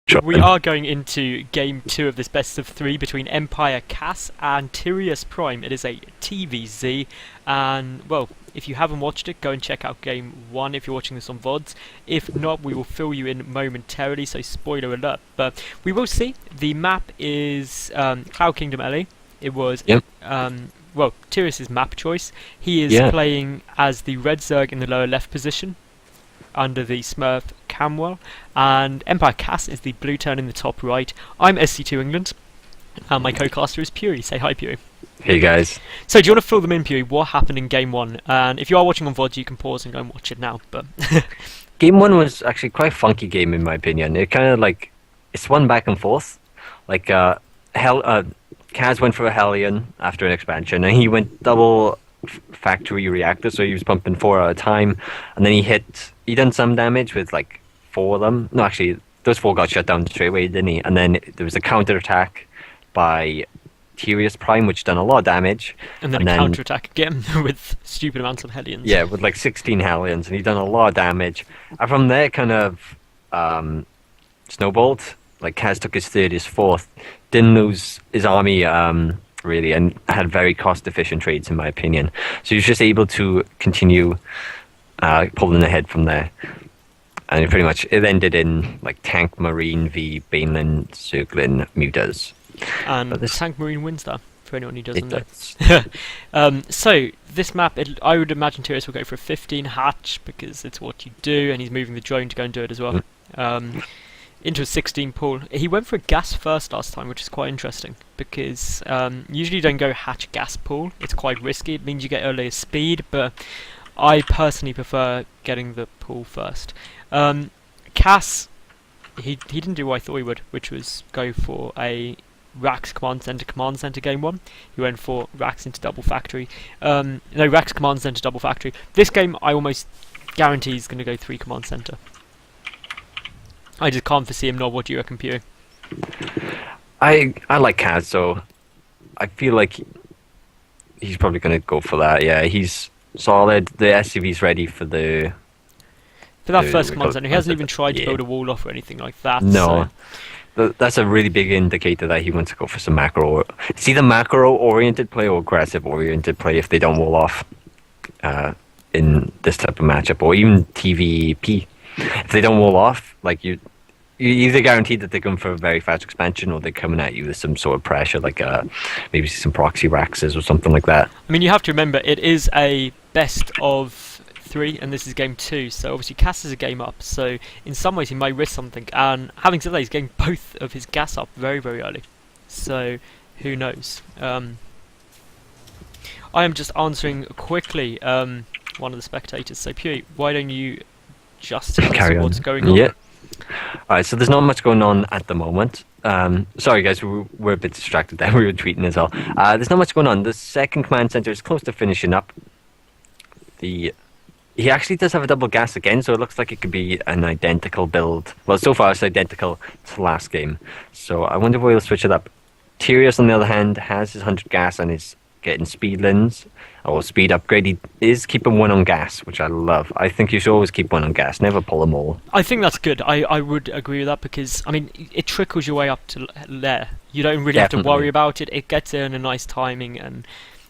We are going into game 2 of this best of 3 between EmpireKas and TiriusPrime. It is a TvZ, and well, if you haven't watched it, go and check out game 1 if you're watching this on VODs. If not, we will fill you in momentarily, so spoiler alert. But we will see. The map is Cloud Kingdom LA. It was well, Tirius's map choice. He is playing as the red Zerg in the lower left position, under the Smurf Camwell, and EmpireKas is the blue turn in the top right. I'm SC2 England, and my co-caster is Puri. Say hi, Puri. Hey guys. So do you want to fill them in, Puri? What happened in game 1? And if you are watching on VOD, you can pause and go and watch it now. But Game 1 was actually quite a funky game in my opinion. It kind of like, it swung back and forth. Like, Kaz went for a Hellion after an expansion, and he went double factory reactor, so he was pumping 4 at a time, and then he done some damage with like 4 of them. No, actually, those 4 got shut down straight away, didn't he? And then there was a counter attack by TiriusPrime, which done a lot of damage. And then a counter attack again with stupid amounts of Hellions. Yeah, with like 16 Hellions, and he done a lot of damage. And from there, kind of snowballed. Like, Kaz took his third, his fourth, didn't lose his army really, and had very cost-efficient trades in my opinion. So he was just able to continue pulling ahead from there. And pretty much it ended in like Tank Marine v Baneland Zerglin Mutas. And the Tank Marine wins that, for anyone who doesn't know. So this map, I would imagine Tirius will go for a 15 hatch because it's what you do, and he's moving the drone to go and do it as well. Into a 16 pool. He went for a gas first last time, which is quite interesting because usually you don't go hatch gas pool. It's quite risky. It means you get earlier speed, but I personally prefer getting the pool first. Cass, he didn't do what I thought he would, which was go for a Rax command center game 1. He went for Rax into double factory. No, Rax command center double factory. This game I almost guarantee he's going to go 3 command center. I just can't foresee him. Nor what do you reckon, Pew? I like Kaz, so I feel like he's probably going to go for that. Yeah, he's solid. The SCV's ready for that first command center. He hasn't even tried to build a wall off or anything like that. No. So. That's a really big indicator that he wants to go for some macro. It's either macro-oriented play or aggressive-oriented play if they don't wall off in this type of matchup, or even TVP. If they don't wall off, like you either guaranteed that they're going for a very fast expansion, or they're coming at you with some sort of pressure, like maybe some proxy Raxes or something like that. I mean, you have to remember it is a best of 3, and this is game 2. So obviously, Cass is a game up. So in some ways, he might risk something. And having said that, he's getting both of his gas up very, very early. So who knows? I am just answering quickly. One of the spectators. So Pew, why don't you just tell us what's going on? Yeah. Alright, so there's not much going on at the moment. Sorry guys, we're a bit distracted there. We were tweeting as well. There's not much going on. The second command center is close to finishing up. He actually does have a double gas again, so it looks like it could be an identical build. Well, so far it's identical to the last game. So I wonder if we'll switch it up. Tirius, on the other hand, has his 100 gas and is getting speedlings or speed upgrade. He is keeping 1 on gas, which I love. I think you should always keep 1 on gas, never pull them all. I think that's good. I would agree with that because, I mean, it trickles your way up to there. You don't really have to worry about it. It gets there in a nice timing, and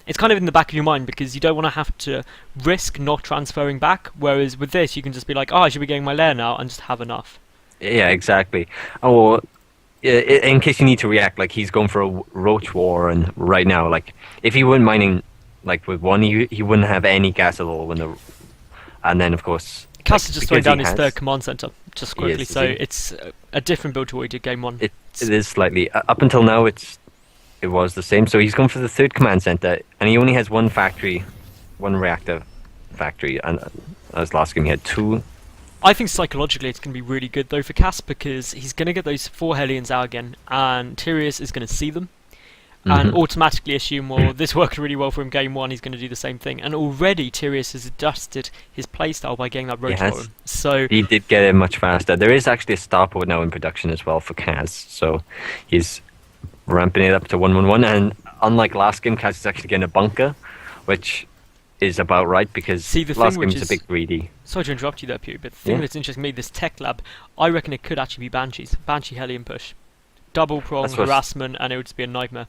it's kind of in the back of your mind because you don't want to have to risk not transferring back, whereas with this you can just be like, oh, I should be getting my lair now, and just have enough. Yeah, exactly. Or in case you need to react, like he's going for a roach war, and right now, like if he weren't mining like with 1, he wouldn't have any gas at all. And then of course, Cass is just throwing down his 3rd command center just quickly, so it's a different build to what he did game 1. It is slightly up until now. It was the same. So he's going for the 3rd command center, and he only has 1 factory, 1 reactor factory, and as last game he had 2. I think psychologically it's going to be really good though for Cass because he's going to get those 4 Hellions out again, and Tirius is going to see them and automatically assume, well, this worked really well for him game 1, he's going to do the same thing. And already Tirius has adjusted his playstyle by getting that roach for him. So he did get it much faster. There is actually a starport now in production as well for Kaz, so he's ramping it up to 111. And unlike last game, Kaz is actually getting a bunker, which is about right, because See, the last thing game which was a is bit greedy. sorry to interrupt you there, Pew, but the thing Yeah. that's interesting to me, this tech lab, I reckon it could actually be Banshees. Banshee Hellion push. Double prong That's what's- harassment, and it would just be a nightmare.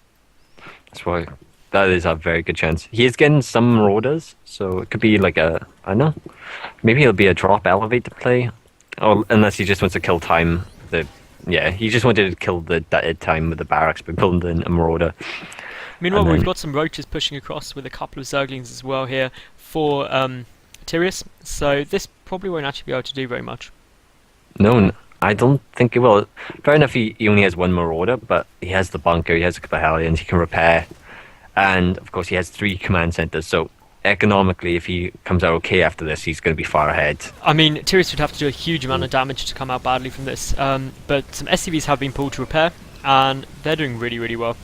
That's why that is a very good chance. He is getting some Marauders, so it could be like a, I don't know, maybe it'll be a drop elevator play, or unless he just wants to kill time. He just wanted to kill the dead time with the barracks by building in a Marauder. Meanwhile, And we've then- got some roaches pushing across with a couple of Zerglings as well here for Tirius, so this probably won't actually be able to do very much. No, I don't think it will. Fair enough, he only has one Marauder, but he has the bunker, he has a couple of Hellions, he can repair, and of course he has 3 command centers, so economically, if he comes out okay after this, he's going to be far ahead. I mean, Tirius would have to do a huge amount of damage to come out badly from this, but some SCVs have been pulled to repair, and they're doing really, really well.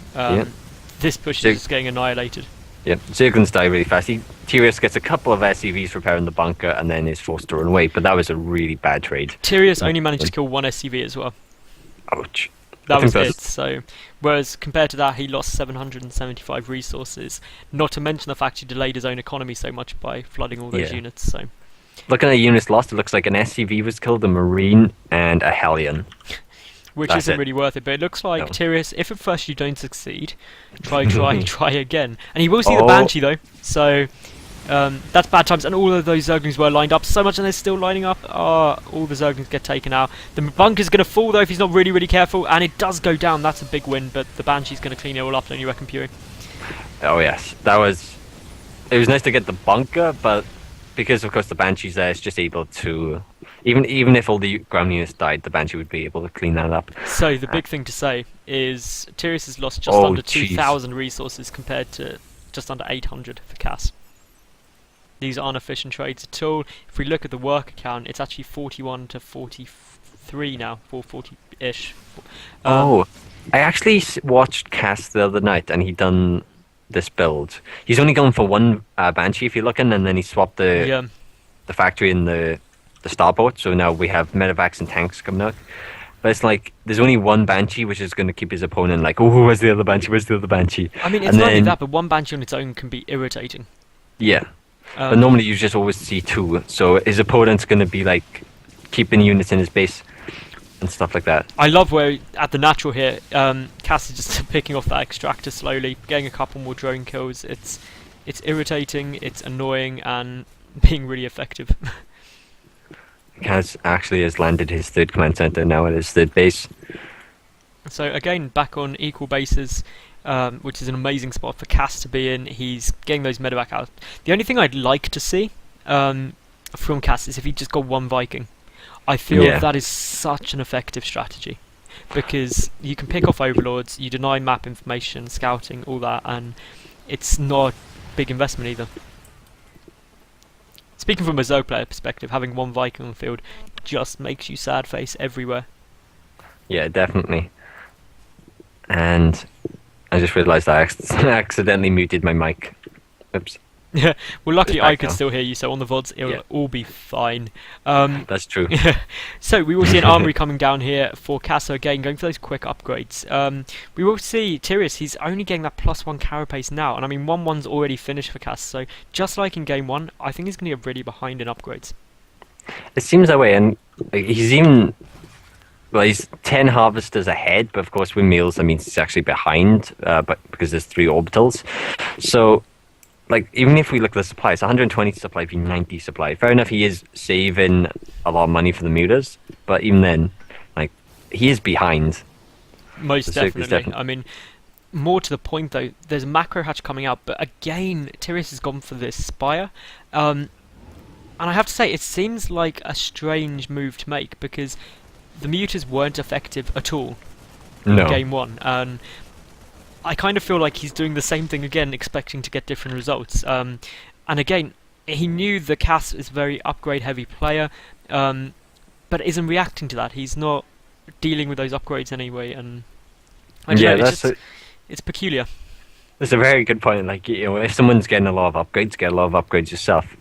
This push is just getting annihilated. Yeah, Zerglings die really fast. Tirius gets a couple of SCVs repairing the bunker and then is forced to run away, but that was a really bad trade. Tirius only managed to kill 1 SCV as well. Ouch. That was it. So, whereas compared to that, he lost 775 resources. Not to mention the fact he delayed his own economy so much by flooding all those Yeah. units. So, Looking at the units lost, it looks like an SCV was killed, a Marine, and a Hellion. which That's isn't it. really worth it. But it looks like No. Tirius, if at first you don't succeed, try again. And he will see the Oh. Banshee though. So. That's bad times, and all of those Zerglings were lined up so much, and they're still lining up. All the Zerglings get taken out. The bunker's going to fall though if he's not really, really careful, and it does go down. That's a big win, but the Banshee's going to clean it all up, don't you reckon, Pewee? Oh yes, it was nice to get the bunker, but because of course the Banshee's there, it's just able to, even if all the ground units died, the Banshee would be able to clean that up. So the big thing to say is Tirius has lost just Oh, under jeez. 2,000 resources compared to just under 800 for Kas. These aren't efficient trades at all. If we look at the work account, it's actually 41 to 43 now, 440-ish. I actually watched Cass the other night, and he done this build. He's only going for 1 Banshee if you're looking, and then he swapped the factory and the starport, so now we have medevacs and tanks coming out. But it's like, there's only 1 Banshee, which is going to keep his opponent like, oh, where's the other Banshee, where's the other Banshee? I mean, it's And not only then- that, but 1 Banshee on its own can be irritating. Yeah. But normally you just always see 2, so his opponent's going to be like keeping units in his base and stuff like that. I love where, at the natural here, Cass is just picking off that extractor slowly, getting a couple more drone kills. It's irritating, it's annoying, and being really effective. Kaz actually has landed his 3rd command center now at his 3rd base. So again, back on equal bases, which is an amazing spot for Cass to be in. He's getting those medevac out. The only thing I'd like to see from Cass is if he just got 1 Viking. I feel that is such an effective strategy, because you can pick off overlords, you deny map information, scouting, all that, and it's not a big investment either. Speaking from a Zerg player perspective, having 1 Viking on the field just makes you sad face everywhere. Yeah, definitely. And I just realised I accidentally muted my mic. Oops. Yeah, well, luckily It's back I could now. still hear you, so on the VODs it'll all be fine. That's true. So we will see an armory coming down here for Casso again, going for those quick upgrades. We will see Tirius, he's only getting that +1 carapace now, and I mean 1-1's already finished for Cass, so just like in game 1, I think he's going to get really behind in upgrades. It seems that way, and he's even... Well, he's 10 harvesters ahead, but of course with meals that means he's actually behind, but because there's 3 orbitals. So, like, even if we look at the supply, it's 120 supply v 90 supply. Fair enough, he is saving a lot of money for the mutas, but even then, like, he is behind. Most The Zerg is definitely. I mean, more to the point though, there's a macro hatch coming out, but again, Tirius has gone for this Spire. And I have to say, it seems like a strange move to make, because the mutas weren't effective at all in No. game 1, and I kind of feel like he's doing the same thing again, expecting to get different results. And again, he knew the Cass is a very upgrade-heavy player, but isn't reacting to that. He's not dealing with those upgrades anyway, and I don't know, it's peculiar. That's a very good point. Like, you know, if someone's getting a lot of upgrades, get a lot of upgrades yourself.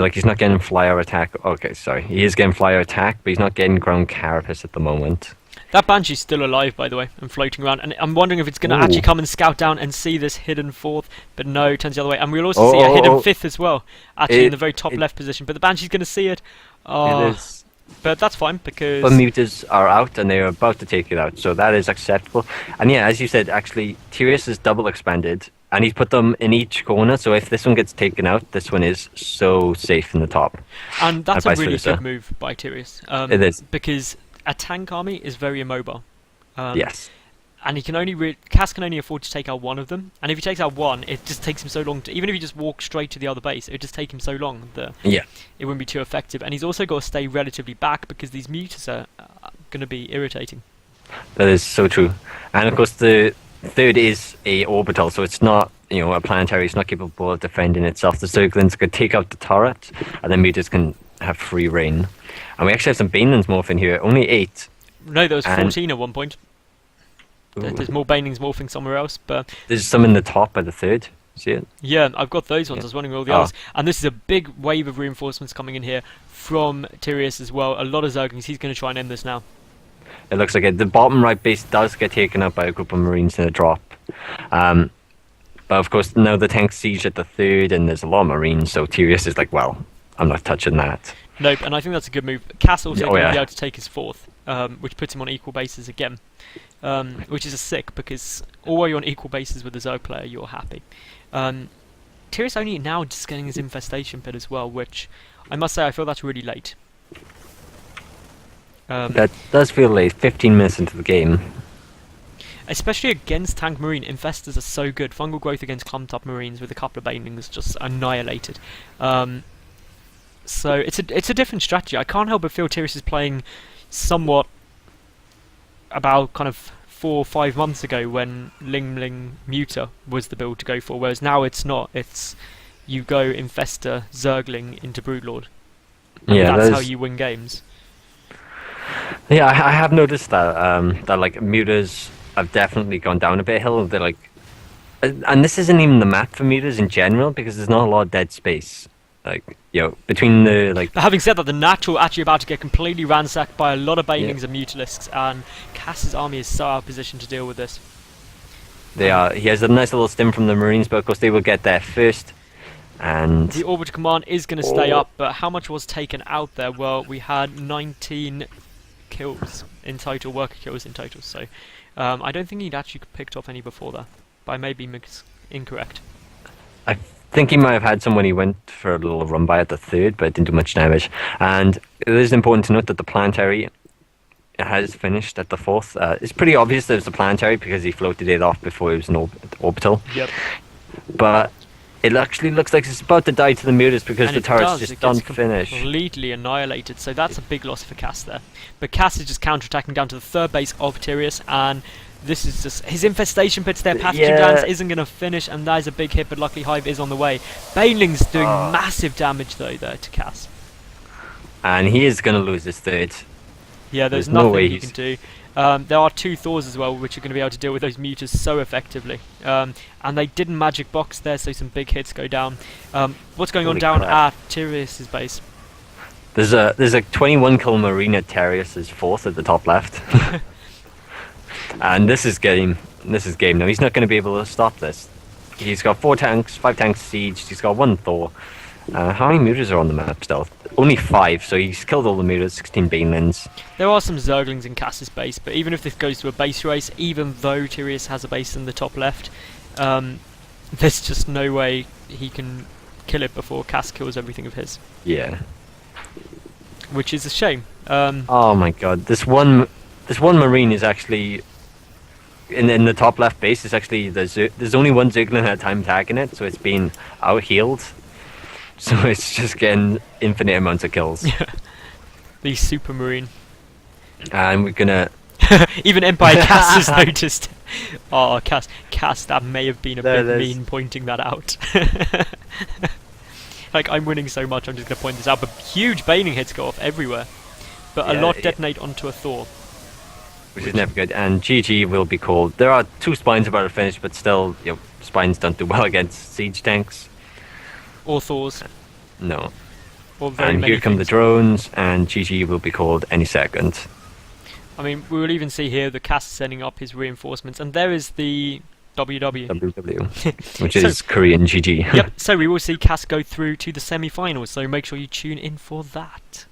like he's not getting flyer attack. Okay, sorry, he is getting flyer attack, but he's not getting ground carapace at the moment. That Banshee's still alive, by the way, and floating around. And I'm wondering if it's going to actually come and scout down and see this hidden 4th. But no, it turns the other way. And we'll also see a hidden 5th as well, actually in the very top left position. But the Banshee's going to see it. It is. But that's fine, because... But mutas are out, and they're about to take it out. So that is acceptable. And yeah, as you said, actually, Tirius is double expanded. And he's put them in each corner, so if this one gets taken out, this one is so safe in the top. And that's a really good move by Tirius. It is. Because a tank army is very immobile. Yes. And he can only Kas can only afford to take out one of them. And if he takes out one, it just takes him so long to... Even if he just walks straight to the other base, it would just take him so long that it wouldn't be too effective. And he's also got to stay relatively back, because these mutas are going to be irritating. That is so true. And of course, the 3rd is a orbital, so it's not, a planetary. It's not capable of defending itself. The Zerglings could take out the turret, and then mutas can have free reign. And we actually have some Banelings morphing here. Only 8. No, there was 14 at one point. There's more Banelings morphing somewhere else, but... There's some in the top by the 3rd. See it? Yeah, I've got those ones. I was wondering all the others. And this is a big wave of reinforcements coming in here from Tirius as well. A lot of Zerglings. He's going to try and end this now. It looks like it. The bottom right base does get taken out by a group of Marines in a drop. But of course, now the tank siege at the 3rd, and there's a lot of Marines, so Tirius is like, well, I'm not touching that. Nope, and I think that's a good move. Kas also going to be able to take his 4th, which puts him on equal bases again. Which is a sick, because all while you're on equal bases with the Zerg player, you're happy. Tirius only now just getting his infestation pit as well, which I must say I feel that's really late. That does feel late, 15 minutes into the game. Especially against tank marine, infestors are so good. Fungal growth against clumped up marines with a couple of banelings just annihilated. So it's a different strategy. I can't help but feel Tirius is playing somewhat about kind of 4 or 5 months ago when Ling Ling Muta was the build to go for, whereas now it's not. It's you go Infestor Zergling into Broodlord. Yeah, that's how you win games. Yeah, I have noticed that that like mutas have definitely gone down a bit hill. They're like, and this isn't even the map for mutas in general, because there's not a lot of dead space. Like, between the like. But having said that, the natural actually about to get completely ransacked by a lot of banelings and mutalisks, and Kas's army is so out of position to deal with this. They are. He has a nice little stim from the Marines, but of course they will get there first. And the orbital command is going to stay up, but how much was taken out there? Well, we had 19 kills in total, worker kills in total. So I don't think he'd actually picked off any before that, but I may be incorrect. I think he might have had some when he went for a little run by at the 3rd, but it didn't do much damage. And it is important to note that the planetary has finished at the 4th. It's pretty obvious that it's a planetary because he floated it off before it was an orbital. Yep. But it actually looks like it's about to die to the mutas because the turret's just done finished. Completely annihilated, so that's a big loss for Kas there. But Kas is just counterattacking down to the 3rd base of Tirius, and this is just his infestation pits there. Pathogen Glands isn't going to finish, and that is a big hit, but luckily Hive is on the way. Baneling's doing massive damage though there to Kas. And he is going to lose his 3rd. Yeah, there's nothing you can do. There are 2 Thors as well, which are going to be able to deal with those mutas so effectively. And they didn't magic box there, so some big hits go down. What's going on down at Tirius's base? There's a 21 kill Marine at Tirius's 4th at the top left. And this is game now. He's not going to be able to stop this. He's got 4 tanks, 5 tanks siege. He's got 1 Thor. How many mutas are on the map still? Only 5, so he's killed all the mutas, 16 banelings. There are some Zerglings in Kas's base, but even if this goes to a base race, even though Tirius has a base in the top left, there's just no way he can kill it before Kas kills everything of his. Yeah. Which is a shame. Oh my god, this one Marine is actually in the top left base. Is actually there's only one Zergling at a time tagging it, so it's been out healed. So it's just getting infinite amounts of kills. The Super Marine. And we're gonna... Even EmpireKas has noticed. Oh, Kas, that may have been a bit mean pointing that out. Like, I'm winning so much, I'm just gonna point this out. But huge baning hits go off everywhere. But a lot detonate onto a Thor. Which is never good. And GG will be called. There are 2 spines about to finish, but still, spines don't do well against siege tanks. Or Thors. No. Or very And many here come the things. drones, and GG will be called any second. I mean, we will even see here the Cass sending up his reinforcements, and there is the WW. WW, which is Korean GG. Yep, so we will see Cass go through to the semi-finals, so make sure you tune in for that.